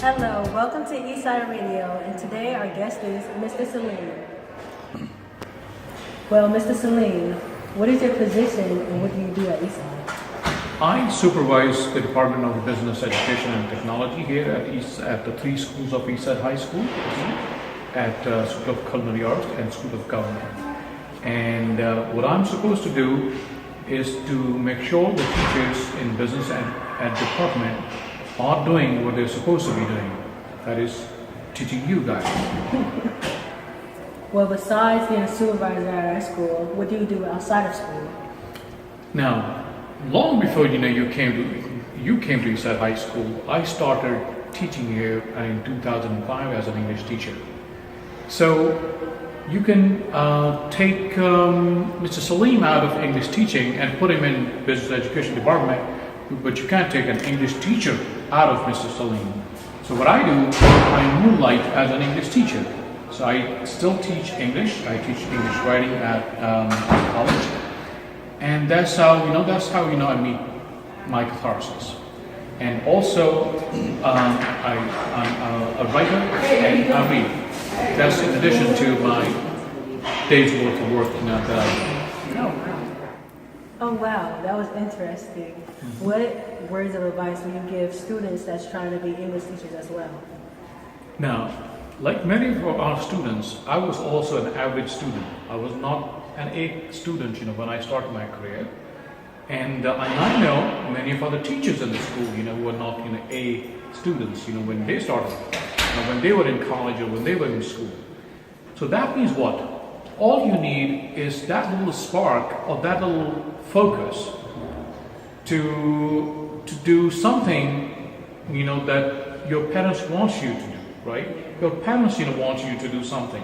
Hello, welcome to Eastside Radio, and today our guest is Mr. Saleem. Well, Mr. Saleem, what is your position and what do you do at Eastside? I supervise the Department of Business Education and Technology here at the three schools of Eastside High School, at School of Culinary Arts and School of Government. And what I'm supposed to do is to make sure the teachers in business and department are doing what they're supposed to be doing. That is teaching you guys. Well, besides being a supervisor at our school, what do you do outside of school? Now, long before you came to Eastside High School, I started teaching here in 2005 as an English teacher. So you can take Mr. Saleem out of English teaching and put him in business education department, but you can't take an English teacher out of Mr. Saleem. So what I do, I moonlight as an English teacher. So I still teach English. I teach English writing at college, and that's how I meet my catharsis. And also, I'm a writer and I read. That's in addition to my day's worth of work that I do. Oh wow! Oh wow, that was interesting. What words of advice will you give students that's trying to be English teachers as well? Now, like many of our students, I was also an average student. I was not an A student, when I started my career. And I know many of other teachers in the school, were not A students, when they started, when they were in college or when they were in school. So that means what? All you need is that little spark or that little focus to do something, that your parents want you to do, right? Your parents, want you to do something.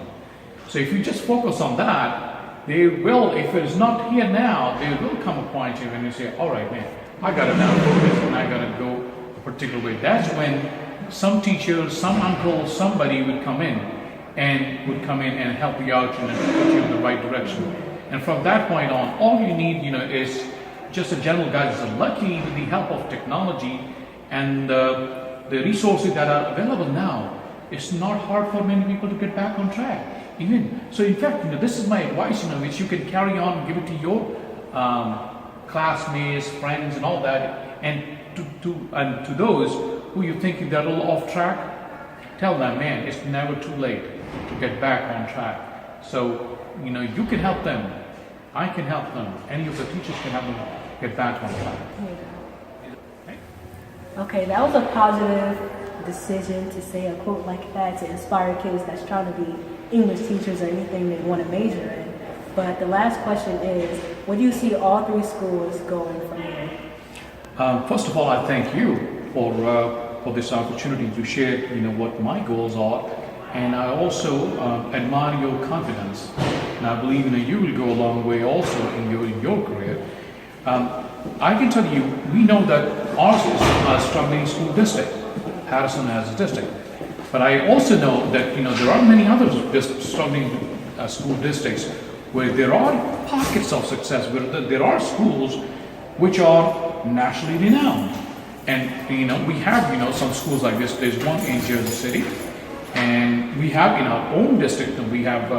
So if you just focus on that, they will, if it is not here now, there will come a point when you say, all right, man, I gotta now go this and I gotta go a particular way. That's when some teacher, some uncle, somebody would come in and help you out and put you in the right direction. And from that point on, all you need, is just a general guidance. And luckily, with the help of technology and the resources that are available now, it's not hard for many people to get back on track. So in fact, this is my advice, which you can carry on and give it to your classmates, friends, and all that. And to those who you think they're a little off track, tell them, man, it's never too late to get back on track. So, you can help them. I can help them. Any of the teachers can help them get back on track. Okay, that was a positive decision to say a quote like that to inspire kids that's trying to be English teachers or anything they want to major in. But the last question is, where do you see all three schools going from here? First of all, I thank you for this opportunity to share, what my goals are, and I also admire your confidence. And I believe you will go a long way also in your career. I can tell you, we know that ours is a struggling school district. Harrison as a district. But I also know that there are many other struggling school districts where there are pockets of success, where there are schools which are nationally renowned. And we have some schools like this. There's one in Jersey City, and we have in our own district, we have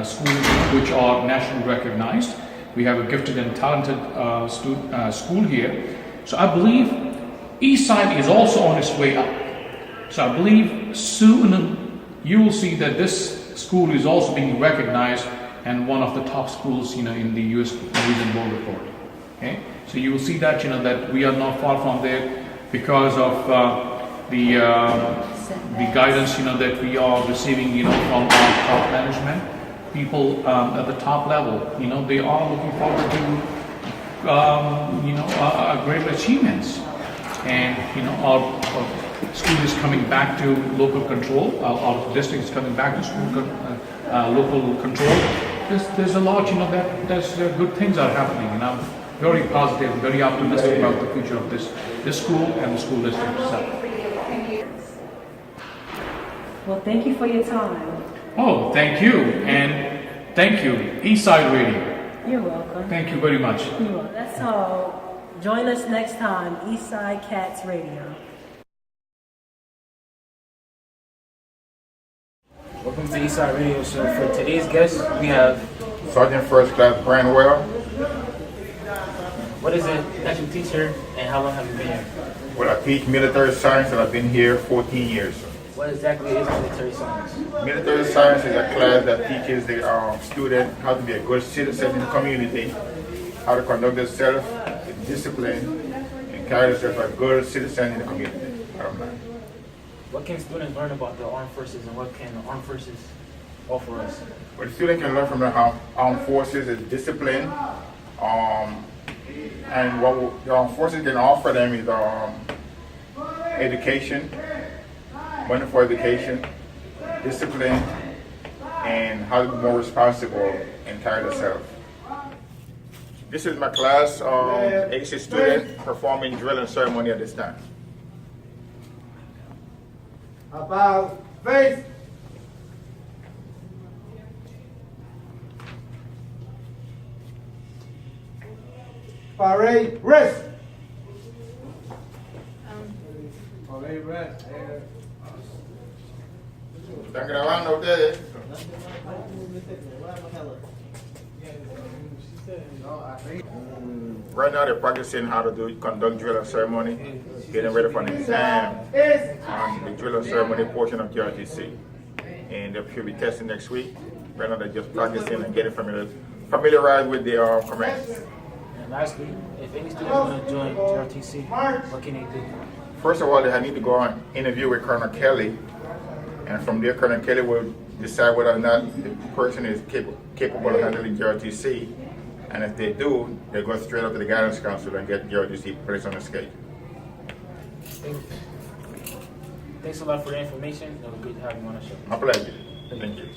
schools which are nationally recognized. We have a gifted and talented school here. So I believe Eastside is also on its way up. So I believe soon you will see that this school is also being recognized and one of the top schools, in the U.S. News and World Report. Okay, so you will see that that we are not far from there because of the guidance, that we are receiving, from our top management, people at the top level. They are looking forward to, great achievements. And our school is coming back to local control. Our district is coming back to school local control. There's a lot, there's good things are happening, and I'm very positive, very optimistic about the future of this school and the school district itself. Well, thank you for your time. Oh, thank you, and thank you, Eastside Radio. You're welcome. Thank you very much. You're welcome. That's all. Join us next time, Eastside Cats Radio. to Eastside Radio Show. For today's guest, we have Sergeant First Class Branwell. what is it that you teach here, and how long have you been here? Well, I teach military science and I've been here 14 years. What exactly is military science? Military science is a class that teaches the student how to be a good citizen in the community, how to conduct themselves with discipline, and carry themselves as a good citizen in the community. What can students learn about the armed forces, and what can the armed forces offer us? What the student can learn from the armed forces is discipline, and what the armed forces can offer them is education, wonderful education, discipline, and how to be more responsible and carry themselves. This is my class, AC student performing drill and ceremony at this time. About face. Parade rest. Parade rest. ¿Están grabando ustedes? Right now they're practicing how to conduct drill and ceremony, getting ready for an exam on the drill and ceremony portion of GRTC. And they should be testing next week. Right now they're just practicing and getting familiarized with the commands. And lastly, if any students want to join GRTC, what can they do? First of all, they need to go on interview with Colonel Kelly, and from there Colonel Kelly will decide whether or not the person is capable of handling GRTC. And if they do, they go straight up to the guidance council and get GRTC placed on the scale. Thanks a lot for the information. It was good to have you on the show. My pleasure. Thank you.